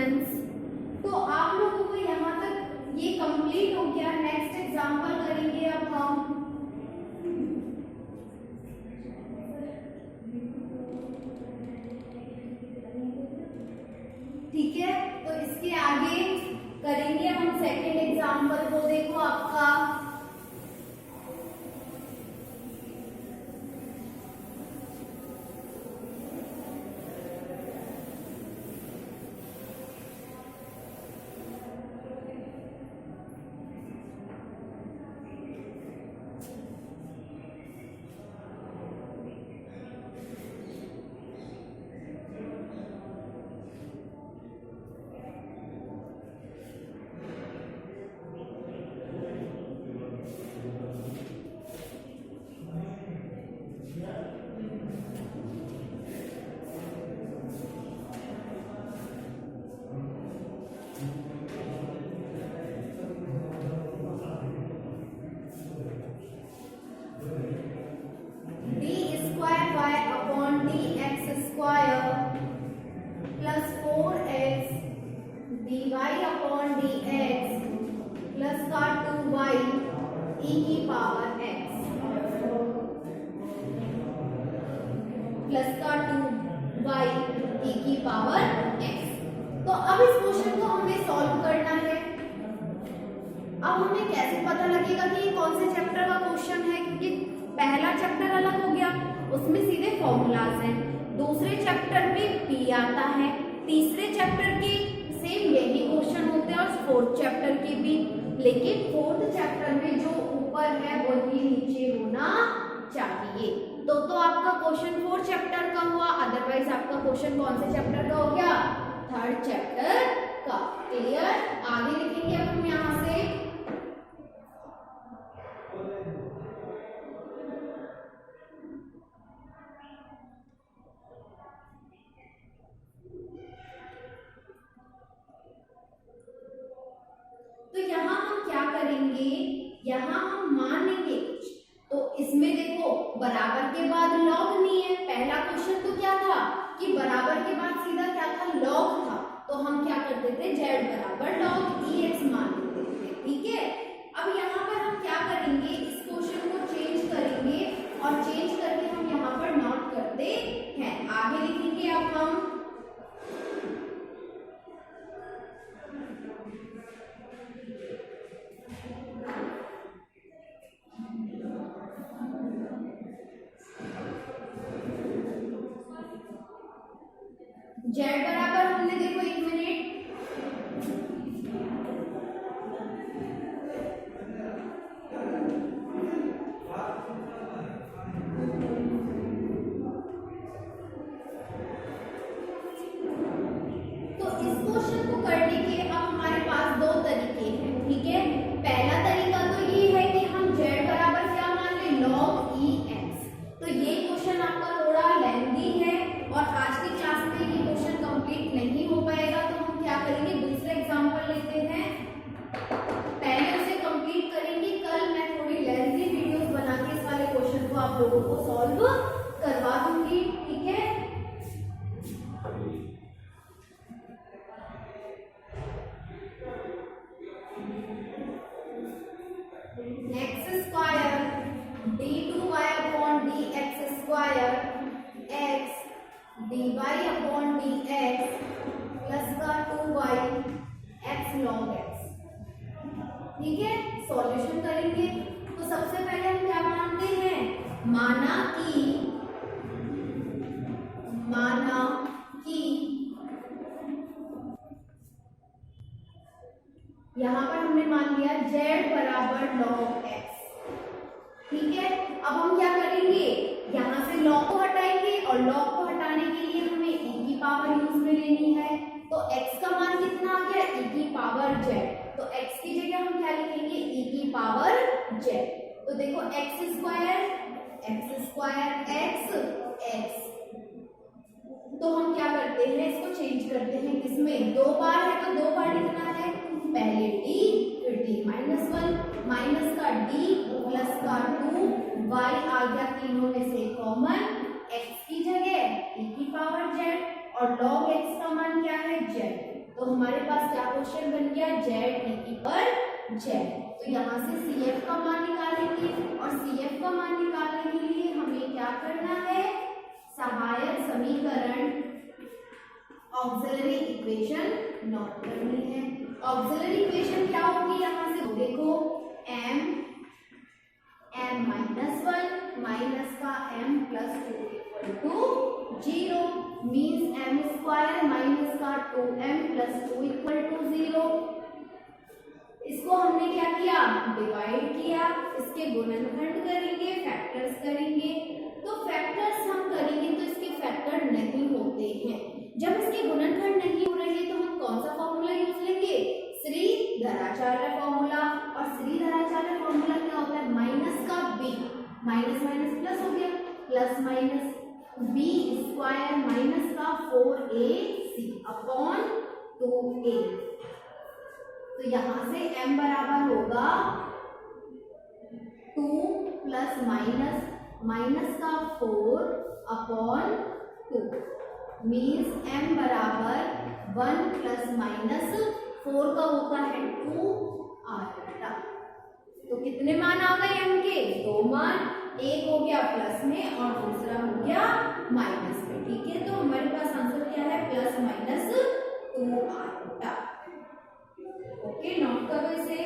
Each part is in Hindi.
स्टूडेंट्स, तो आप लोगों को यहाँ तक ये कंप्लीट हो गया। नेक्स्ट एग्जांपल करेंगे अब हम। ठीक है, तो इसके आगे करेंगे हम सेकंड एग्जांपल को। देखो आपका प्लस का 2y e की पावर x। तो अब इस क्वेश्चन को हमें सॉल्व करना है। अब हमें कैसे पता लगेगा कि ये कौन से चैप्टर का क्वेश्चन है, क्योंकि पहला चैप्टर अलग हो गया, उसमें सीधे फॉर्मूलाज हैं। दूसरे चैप्टर में p आता है, तीसरे चैप्टर के सेम यही क्वेश्चन होते हैं और फोर्थ चैप्टर के भी, लेकिन फोर्थ चैप्टर में जो ऊपर है वही नीचे होना चाहिए। तो आपका क्वेश्चन फोर्थ चैप्टर का हुआ, अदरवाइज आपका क्वेश्चन कौन से चैप्टर का हो गया, थर्ड चैप्टर का। क्लियर? आगे लिखेंगे अब हम यहाँ से। तो यहाँ हम क्या करेंगे, यहाँ हम मान लेंगे कुछ। तो इसमें देखो बराबर के बाद लॉग नहीं है। पहला क्वेश्चन तो क्या था कि बराबर के बाद सीधा क्या था, लॉग था। तो हम क्या करते थे, z बराबर log ex मान लेते थे। ठीक है, अब यहाँ पर हम क्या करेंगे, इस क्वेश्चन को चेंज करेंगे और चेंज करके हम यहाँ पर नोट करते हैं। आगे लिखेंगे अब हम। z बराबर हमने देखो 1 मिनट, तो इस क्वेश्चन को करने के अब हमारे पास दो तरीके हैं। ठीक है, पहला तरीका तो ये है कि हम z बराबर क्या मान लें, log ex। तो ये क्वेश्चन आपका थोड़ा लेंथी है और आज की क्लास में ये क्वेश्चन कंप्लीट नहीं हो पाएगा, तो हम क्या करेंगे, दूसरा एग्जांपल लेते हैं, पहले उसे कंप्लीट करेंगे। कल मैं थोड़ी लेंथी वीडियोस बना के इस वाले क्वेश्चन को आप लोगों को सॉल्व करवा दूंगी। ठीक है, x square d2y upon dx square x dy upon dx plus का 2y x log x। ठीक है, सॉल्यूशन करेंगे। तो सबसे पहले हम क्या मानते हैं, माना कि यहाँ पर हमने मान लिया z बराबर log x। ठीक है, अब हम क्या करेंगे, यहाँ से log को हटाएंगे और log को हटाने के लिए हमें e की पावर यूज में लेनी है। तो x का मान कितना आ गया, e की पावर z। तो x की जगह हम क्या लिखेंगे, e की पावर z। तो देखो x स्क्वायर x। तो हम क्या करते हैं, इसको चेंज करते हैं, किसमें, दो बार है तो दो बार लिखना है, पहले d फिर d माइनस 1 माइनस का d प्लस का 2 y आ गया तीनों में से कॉमन, x की जगह e की पावर z और log x का मान क्या है z। तो हमारे पास क्या क्वेश्चन बन गया, जेड ई की पर जेड। तो यहाँ से सी एफ का मान निकालेंगे और सी एफ का मान निकालने के लिए हमें क्या करना है, सहायक समीकरण ऑक्सिलरी इक्वेशन नोट करनी है। ऑक्सिलरी इक्वेशन क्या होगी, यहाँ से देखो m माइनस 1 माइनस का m plus 2 equal to 0 means m square minus का 2m प्लस 2 इक्वल टू 0। इसको हमने क्या किया, डिवाइड किया, इसके गुणनखंड करेंगे, फैक्टर्स करेंगे। तो फैक्टर्स हम करेंगे तो इसके फैक्टर नहीं होते हैं। जब इसके गुणनखंड नहीं हो रहे तो हम कौन सा फॉर्मूला यूज लेंगे, श्रीधराचार्य फॉर्मूला। और श्रीधराचार्य फॉर्मूला क्या होता है, माइनस का b, माइनस माइनस प्लस हो गया, plus minus b square minus का 4ac अपॉन 2a। तो यहाँ से m बराबर होगा 2 प्लस माइनस माइनस का 4 अपॉन 2 मीन्स m बराबर 1 प्लस माइनस 4 का होता है 2 आयोटा। तो कितने मान आ गए m के, 2 मान, एक हो गया प्लस में और दूसरा हो गया माइनस में। ठीक है, तो हमारे पास आंसर क्या है, plus minus 2 iota. Okay, note करो इसे।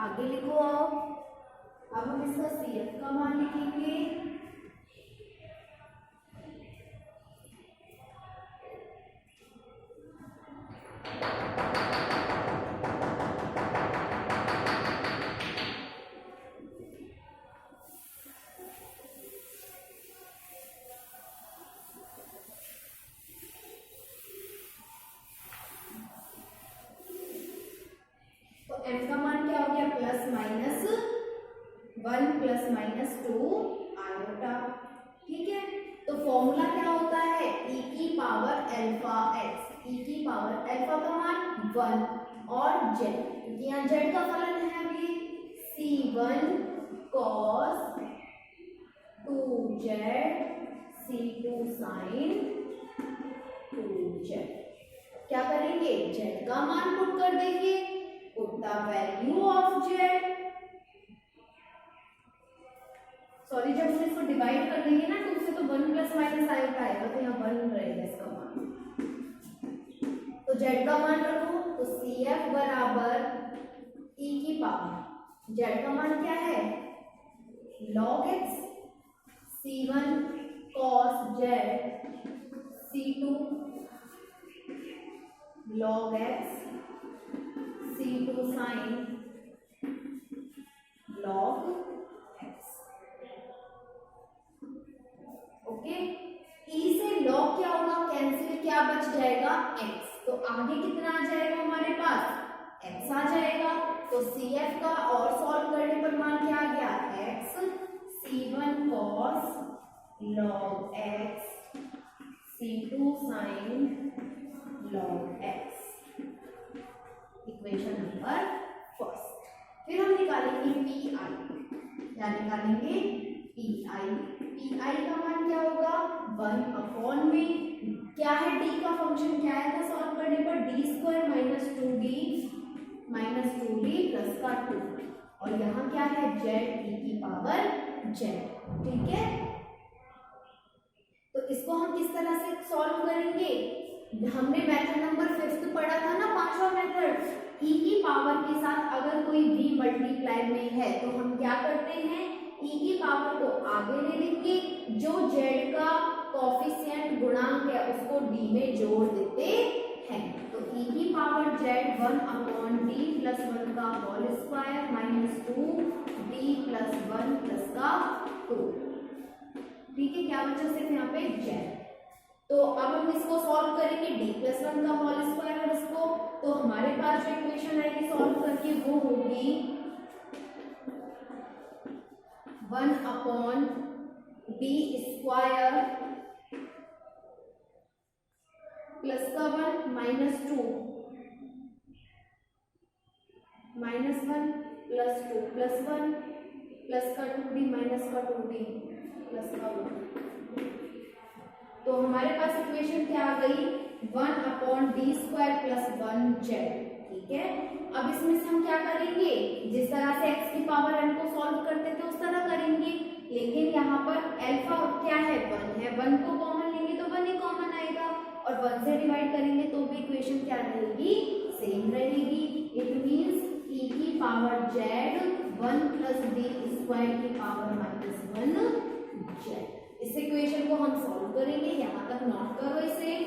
आगे लिखो आओ। अब हम इसका CF का मान लिखेंगे। m का मान क्या हो गया, plus minus 1 plus minus 2 iota. ठीक है, तो फॉर्मूला क्या होता है, e की पावर अल्फा x, e की पावर अल्फा का मान 1 और z, क्योंकि यहाँ z का फलन है अभी, c1 cos 2z c2 sin 2z। क्या करेंगे, z का मान पुट कर देंगे, put the value of z। Sorry, जब हम इसको डिवाइड कर देंगे ना तो उससे तो 1 प्लस माइनस आएगा, तो यहाँ 1 रहेगा इसका मान। तो z का मान रखो, तो CF बराबर e की पावर, z का मान क्या है, log x, c1 cos z c2 log x c2 sin log x। जाएगा x, तो आगे कितना आ जाएगा हमारे पास x आ जाएगा। तो CF का और सॉल्व करने पर मान क्या आ गया x, C1 cos log x, C2 sin log x, equation number first. फिर हम निकालेंगे PI, क्या निकालेंगे PI। PI का मान क्या होगा 1 अपॉन में क्या है d का फंक्शन क्या है था सॉल्व करने पर d² माइनस 2d प्लस का 2, और यहाँ क्या है z e की पावर z, ठीक है। तो इसको हम किस तरह से सॉल्व करेंगे, हमने मेथड नंबर 5 पढ़ा था ना, पांचवा मेथड, e की पावर के साथ अगर कोई b मल्टीप्लाई में है तो हम क्या करते हैं e की पावर को आगे ले लेंगे, जो z का कोफिशिएंट गुणांक है उसको d में जोड़ देते हैं। तो e की power z 1 upon d plus 1 का whole square minus 2d plus 1 plus का 2, ठीक है। क्या बचा सिर्फ यहाँ पे z। तो अब हम इसको सॉल्व करेंगे d प्लस 1 का होल स्क्वायर और इसको, तो हमारे पास जो इक्वेशन आएगी सॉल्व करके वो होगी 1 अपॉन d स्क्वायर प्लस का 1 minus 2 minus 1 plus 2 plus 1 plus का 2d माइनस का 2d प्लस का 1। तो हमारे पास इक्वेशन क्या आ गई 1 upon d square plus 1z, ठीक है। अब इसमें से हम क्या करेंगे, जिस तरह से x की पावर n को सॉल्व करते थे उस तरह करेंगे, लेकिन यहाँ पर अल्फा क्या है 1 है, 1 को कॉमन लेंगे तो 1 ही कॉमन आएगा, और 1 से डिवाइड करेंगे तो भी इक्वेशन क्या रहेगी सेम रहेगी। इट मींस e की power z 1 plus d square की पावर माइनस 1z। इस इक्वेशन को हम सॉल्व करेंगे, यहाँ तक नोट करो इसे।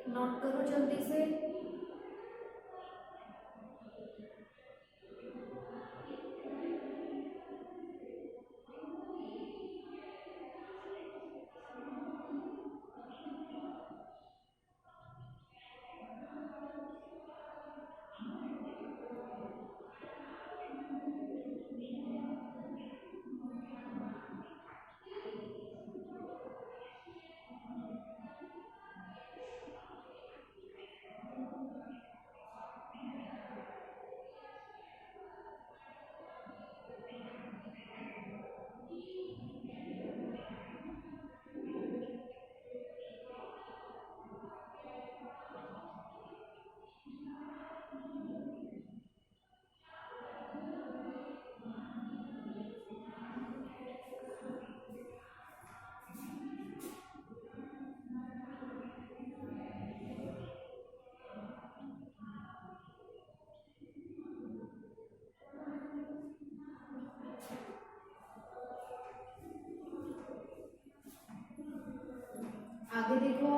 नोट करो जल्दी से। आगे देखो,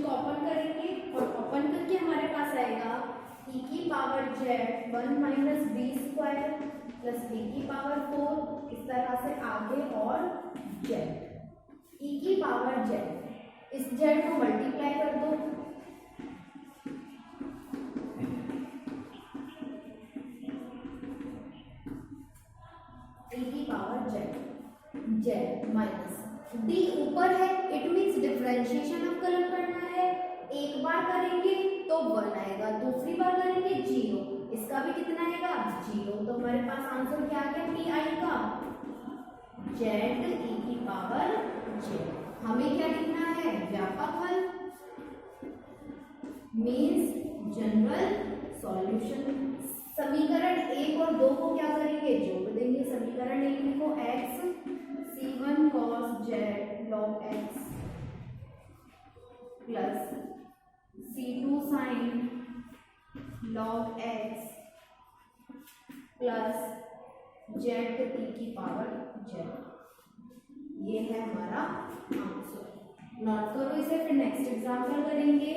को ओपन करेंगे और ओपन करके हमारे पास आएगा e की power z 1 minus B square plus b की पावर 4, इस तरह से आगे और z e की पावर z, इस z को मल्टीप्लाई कर दो, e की पावर z माइनस d ऊपर है, इट मीन्स डिफरेंशिएशन अवकलन करना है। एक बार करेंगे तो 1 आएगा, दूसरी बार करेंगे 0, इसका भी कितना आएगा 0। तो हमारे पास आंसर क्या आ गया पी आई का z e की पावर z। हमें क्या लिखना है व्यापक हल मीन्स जनरल सॉल्यूशन। समीकरण 1 और 2 को क्या करेंगे जोड़ देंगे। समीकरण 1 लिखो x c1 cos z log x plus c2 sin log x plus z e की पावर z। ये है हमारा आंसर। नोट करो इसे, फिर नेक्स्ट एग्जाम्पल करेंगे।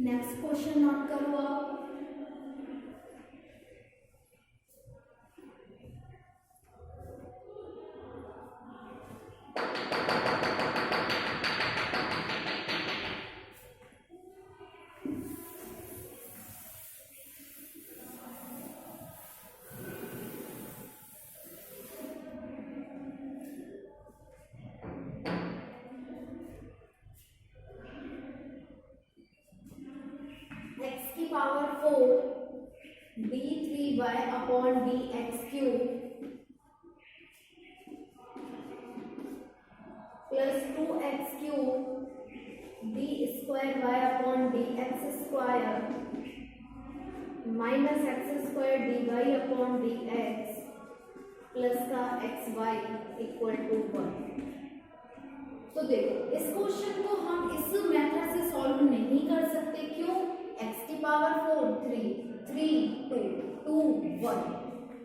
नेक्स्ट क्वेश्चन नोट करो आप। x की power 4 d3y upon dx cube plus 2x cube d square y upon dx square minus x square dy upon dx plus का xy इक्वल टू 1। तो देखो इस क्वेश्चन को हम इस मेथड से सॉल्व नहीं कर सकते। क्यों? x की पावर 4 3 3 2 2 1।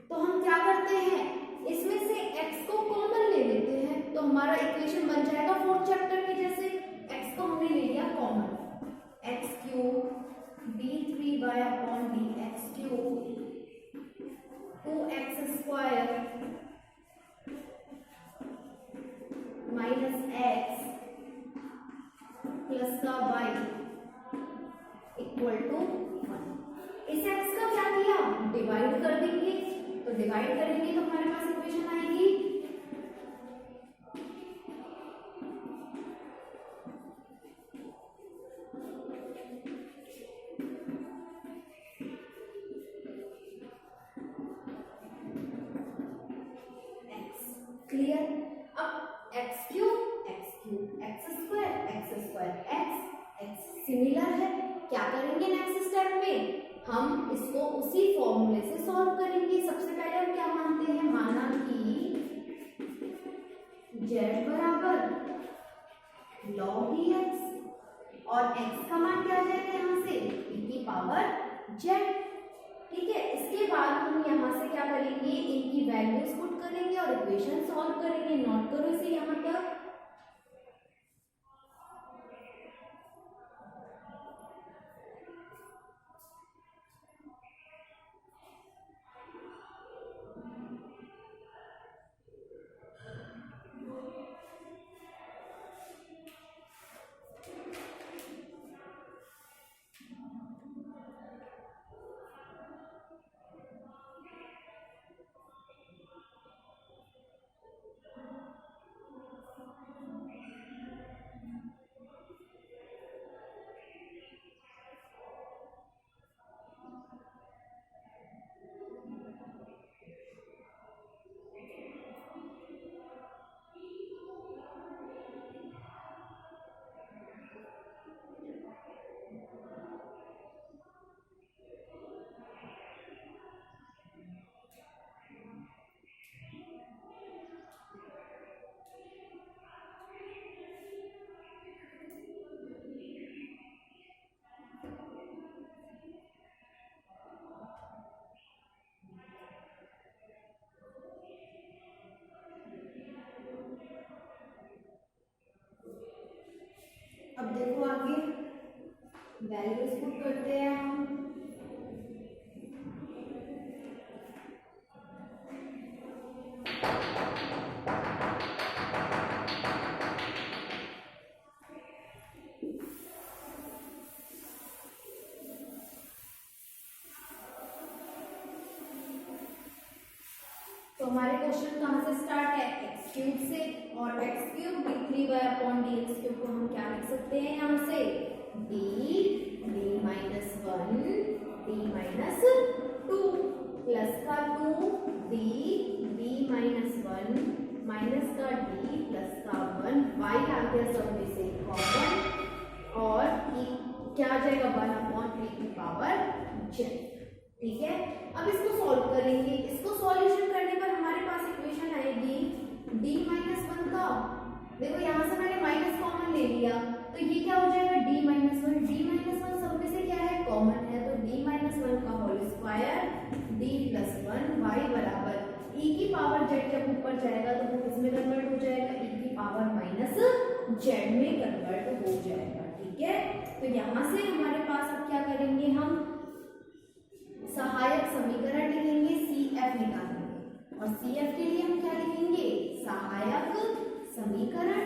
तो हम क्या करते हैं, इसमें से x को कॉमन ले लेते हैं, तो हमारा इक्वेशन बन जाएगा 4th चैप्टर के जैसे। x को हमने ले लिया common, x cube d3y upon dx cube 2x square minus x plus का y इक्वल टू 1। इस x का क्या किया, डिवाइड कर देंगे। तो डिवाइड करेंगे तो हमारे पास इक्वेशन आएगी x। क्लियर? अब x सिमिलर है। क्या करेंगे नेक्स्ट स्टेप में, हम इसको उसी फॉर्मूले से सॉल्व करेंगे। सबसे पहले हम क्या मानते हैं, माना कि z बराबर log x और x का मान क्या आ जाएगा यहाँ से e की पावर z। ठीक है, इसके बाद हम यहाँ से क्या करेंगे, इनकी वैल्यूज पुट करेंगे और इक्वेशन सॉल्व करेंगे। नोट करो इसे यहाँ तक। अब देखो आगे वैल्यूज पुट करते हैं हम। तो हमारे क्वेश्चन कहाँ से स्टार्ट है, एक्स क्यूब से, और एक्स क्यूब d3/dx क्यूब को हम क्या लिख सकते हैं यहाँ से, d -1 d-2 प्लस का 2 d -1 माइनस का d प्लस का 1, y आ गया सब में से कॉमन, और क्या आ जाएगा 1/3 की पावर z। ठीक है, अब इसको सॉल्व करेंगे। इसको सॉल्यूशन करने पर हमारे पास इक्वेशन आएगी d -1 का, देखो यहाँ से मैंने माइनस कॉमन ले लिया तो ये क्या हो जाएगा d -1 सब में से क्या है कॉमन है, तो d -1 का होल स्क्वायर d + 1 y बराबर e की पावर z। जब ऊपर जाएगा तो वो किसमें कन्वर्ट हो जाएगा, e की पावर -z में कन्वर्ट हो जाएगा। ठीक है, तो यहाँ से हमारे पास अब क्या करेंगे, हम सहायक समीकरण लिखेंगे, CF निकालेंगे, और CF के लिए हम क्या लिखेंगे, सहायक समीकरण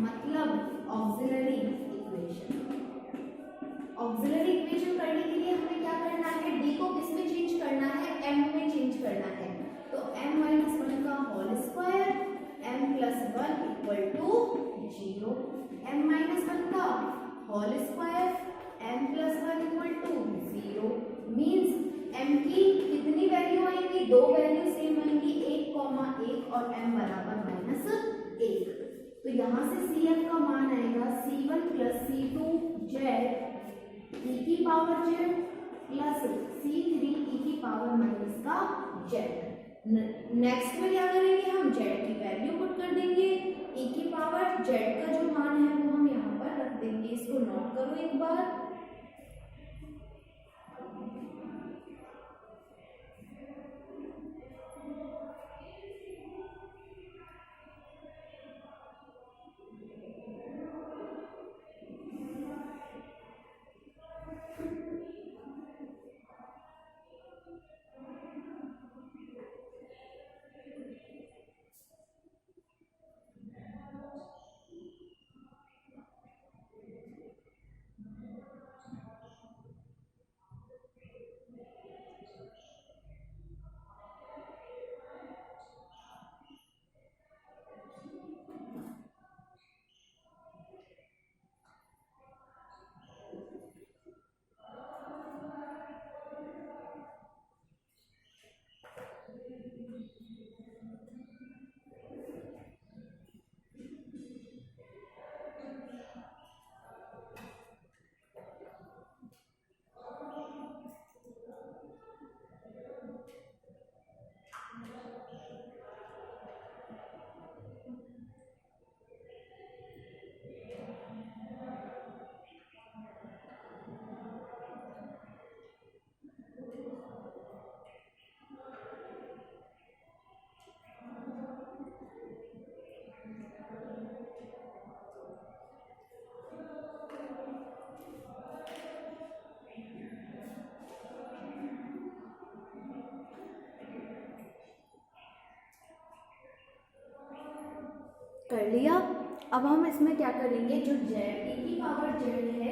मतलब ऑक्सिलरी इक्वेशन। ऑक्सिलरी इक्वेशन करने के लिए हमें क्या करना है, d को किस में चेंज करना है, m में चेंज करना है, तो m - 1 का होल स्क्वायर m + 1 = 0, m - 1 का whole square m + 1 = 0, means m की कितनी वैल्यू आएंगी, दो वैल्यू सेम आएंगी, 1, 1 और m बराबर -1। तो यहाँ से CF का मान आएगा C1 + C2 z e की power z plus C3 e की पावर -z। नेक्स्ट में क्या करेंगे, हम z की वैल्यू पुट कर देंगे, e की पावर z का जो मान है वो हम यहाँ पर रख देंगे। इसको नोट करो एक बार। कर लिया। अब हम इसमें क्या करेंगे, जो जेड e की पावर जेड है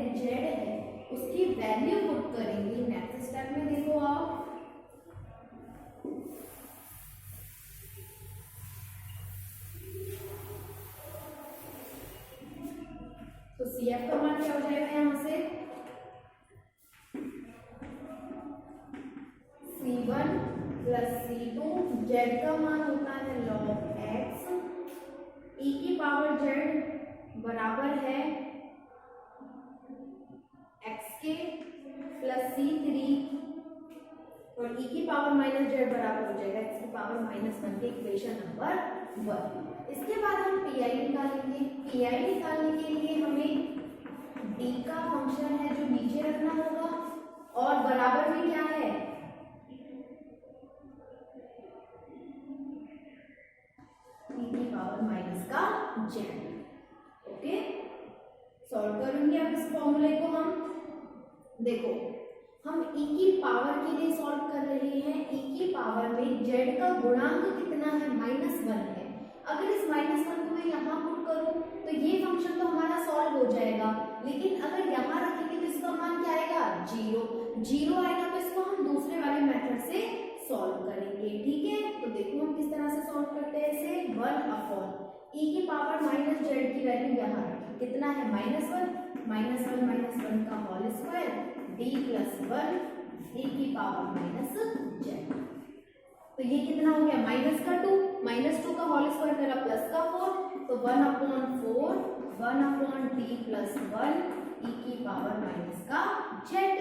उसकी वैल्यू पुट करेंगे नेक्स्ट स्टेप में। देखो आप, तो CF का मान क्या हो जाएगा यहाँ से, C1 प्लस C2, जेड का मान होता है log x, e की पावर जेड बराबर है xk प्लस C3 और e की पावर माइनस जेड बराबर हो जाएगा x की पावर -1 के इक्वेशन नंबर 1। इसके बाद हम PI निकालेंगे। PI निकालने के लिए हमें d का फंक्शन है जो नीचे रखना होगा और बराबर में क्या है, e की पावर माइनस का जेड। ओके, सॉल्व करेंगे अब इस फॉर्मूले को हम। देखो, हम e की पावर के लिए सॉल्व कर रहे हैं। e की पावर में z का गुणांक कितना है, -1 है। अगर इस -1 को मैं यहाँ पुट करूं तो ये फंक्शन तो हमारा सॉल्व हो जाएगा, लेकिन अगर यहाँ रखेंगे तो इसका मान क्या आएगा, 0 आएगा। तो इसको हम दूसरे वाले मेथड से सॉल्व करेंगे। ठीक है, तो देखो हम किस तरह से सॉल्व करते हैं इसे। 1/e की पावर माइनस जेड की वैल्यू यहाँ रखें, कितना है, -1 का whole square d plus 1 e की पावर माइनस जेड। तो ये कितना हो गया, -2, -2 का होल स्क्वायर करा प्लस का 4, तो 1/4 1/d प्लस 1 e की पावर माइनस का जेड।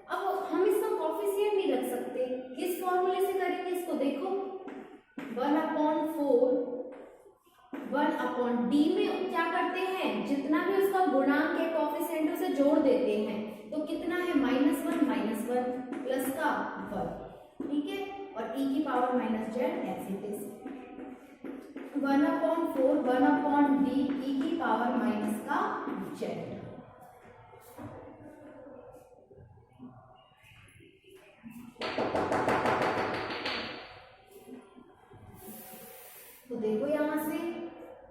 अब हम इसका कोफिशिएंट नहीं रख सकते, किस फॉर्मूले से करेंगे इसको, देखो 1/4 1/d में क्या करते हैं, जितना भी उसका गुणांक है कोफिशिएंट उसे जोड़ देते हैं। तो कितना है, -1 प्लस का 1। ठीक है, और e की power minus Z as it is 1/4 1/d e की पावर माइनस का जेड। तो देखो यहां से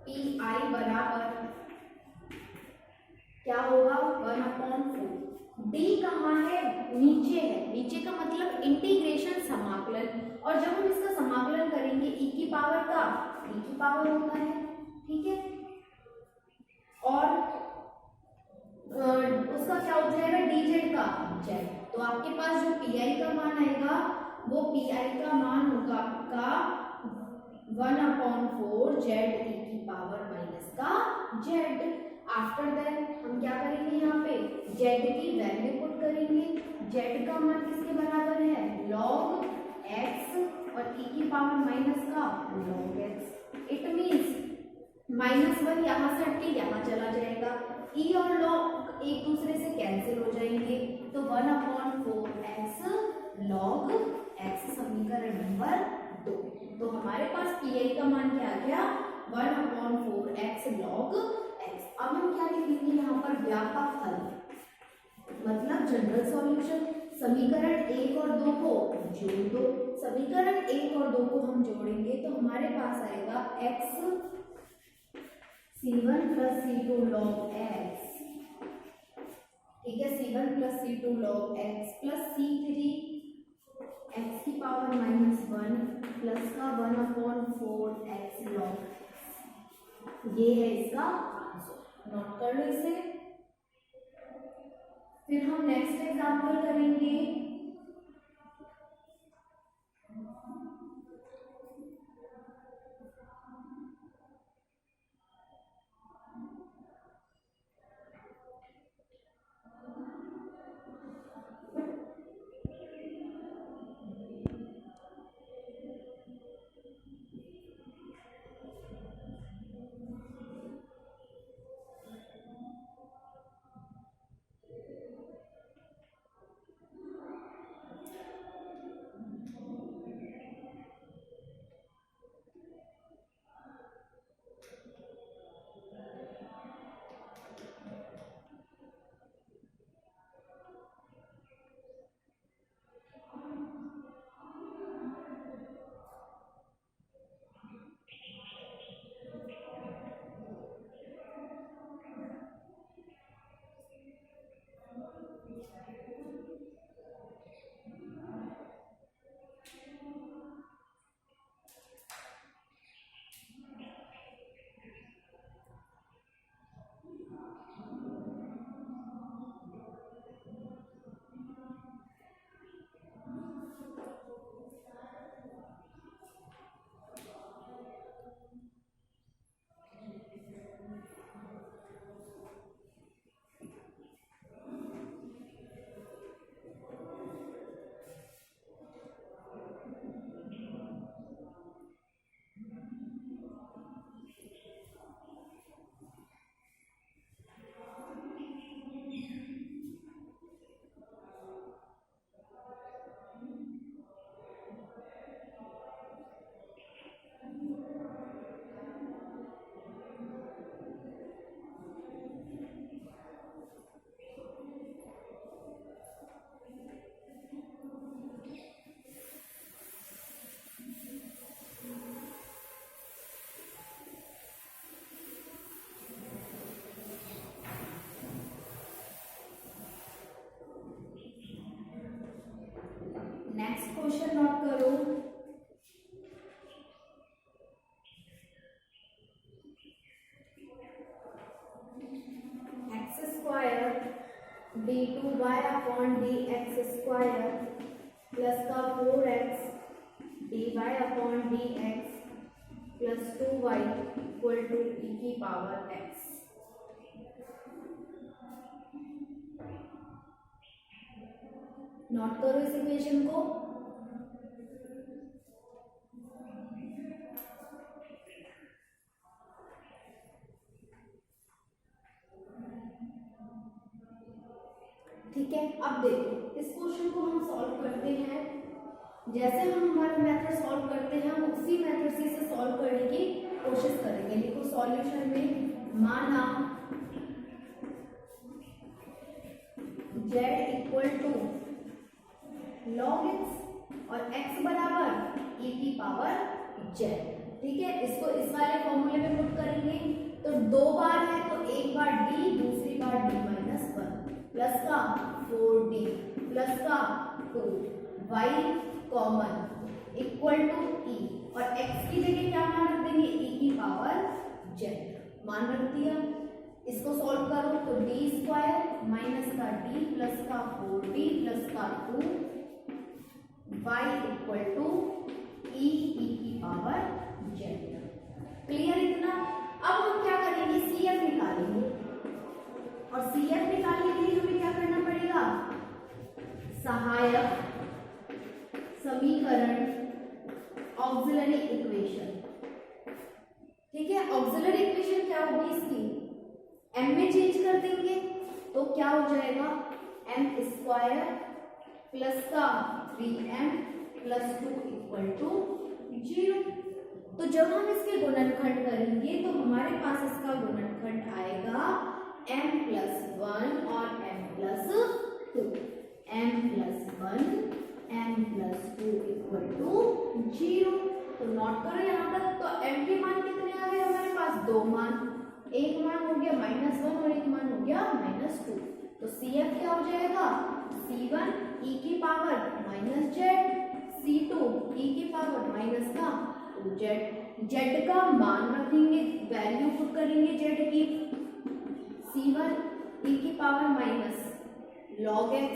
PI बराबर क्या होगा, 1/4। D कहाँ है, नीचे है, नीचे का मतलब इंटीग्रेशन समाकलन, और जब हम इसका समाकलन करेंगे e की पावर का, e की पावर होता है। ठीक है, और उसका क्या हो जाएगा, dz का z। तो आपके पास जो PI का मान आएगा वो PI का मान होगा आपका 1/4 z e की पावर माइनस का z। आफ्टर दैट हम क्या करेंगे, यहाँ पे z की वैल्यू पुट करेंगे। z का मान किसके बराबर है, log x, और e की पावर माइनस का log x। इट मीन्स -1 यहाँ से हटके यहाँ चला जाएगा, e और log एक दूसरे से कैंसिल हो जाएंगे, तो 1/4x log x समीकरण नंबर 2। तो हमारे पास PI का मान क्या आ गया, 1/4x log x। अब हम क्या लिखेंगे यहाँ पर, व्यापक हल, मतलब जनरल सॉल्यूशन। समीकरण 1 और 2 को जोड़ दो। समीकरण 1 और 2 को हम जोड़ेंगे तो हमारे पास आएगा x C1 plus C2 log x। ठीक है, C1 plus C2 log x plus C3 x की पावर -1 प्लस का 1/4x log x। ये है इसका आंसर, नोट कर लो इसे। फिर हम नेक्स्ट एग्जांपल करेंगे। क्वेश्चन नोट करो। X square D two Y upon D X square plus का 4x D Y upon D X plus 2y equal to e की पावर x। नोट करो इस इक्वेशन को। ठीक है, अब देखो इस क्वेश्चन को हम सॉल्व करते हैं। जैसे हम हमारा मेथड सॉल्व करते हैं हम उसी मेथड से इसे सॉल्व करने की कोशिश करेंगे। लिखो सॉल्यूशन में माना z equal to log x और x बराबर e की पावर z। ठीक है, इसको इस वाले फॉर्मूले में पुट करेंगे तो 2 बार है तो एक बार d दूसरी बार d माइनस 1 प्लस का 4d प्लस का 2 y common equal to e और x की जगह क्या मान रख देंगे e की पावर z मान रख दिया। इसको सॉल्व करो तो d स्क्वायर माइनस का d प्लस का 4d प्लस का 2 y इक्वल टू e की पावर z। क्लियर इतना। अब हम क्या करेंगे CF निकालेंगे और CF निकालने के लिए हमें क्या करना पड़ेगा सहायक समीकरण ऑक्सिलरी इक्वेशन। ठीक है, ऑक्सिलरी इक्वेशन क्या होगी इसकी m में चेंज कर देंगे तो क्या हो जाएगा m स्क्वायर प्लस का 3m प्लस 2 इक्वल टू 0। तो जब हम इसके गुणनखंड करेंगे तो हमारे पास इसका गुणनखंड आएगा m प्लस 1 और m plus 2। m plus 1 m plus 2 equal to 0। तो नोट करो यहाँ तक। तो m के मान कितने आ गए हमारे पास 2 मान, एक मान हो गया -1 और एक मान हो गया -2। तो CF क्या हो जाएगा C1 e की power minus Z C2 e की पावर माइनस का 2z। z का मान रखेंगे वैल्यू पुट करेंगे z की C1 e की power minus log x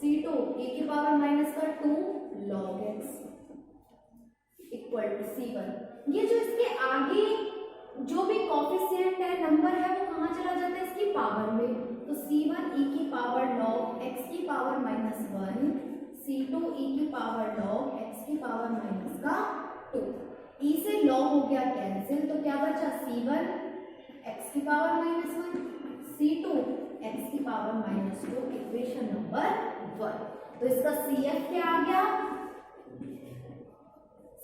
C2 e की पावर माइनस का 2 log x equal to C1। ये जो इसके आगे जो भी कोफिशिएंट है नंबर है वो कहाँ चला जाता है इसकी पावर में। तो C1 e की पावर log x की पावर -1 C2 e की पावर log x की पावर माइनस का 2। e से log हो गया कैंसिल तो क्या बचा C1 x की पावर -1 C2 x की पावर -2 इक्वेशन नंबर 1। तो इसका CF क्या आ गया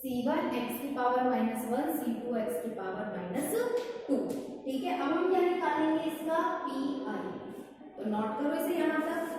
C1 x की पावर -1 C2 x की पावर -2। ठीक है, अब हम क्या निकालेंगे इसका PI। तो नोट करो इसे यहाँ तक।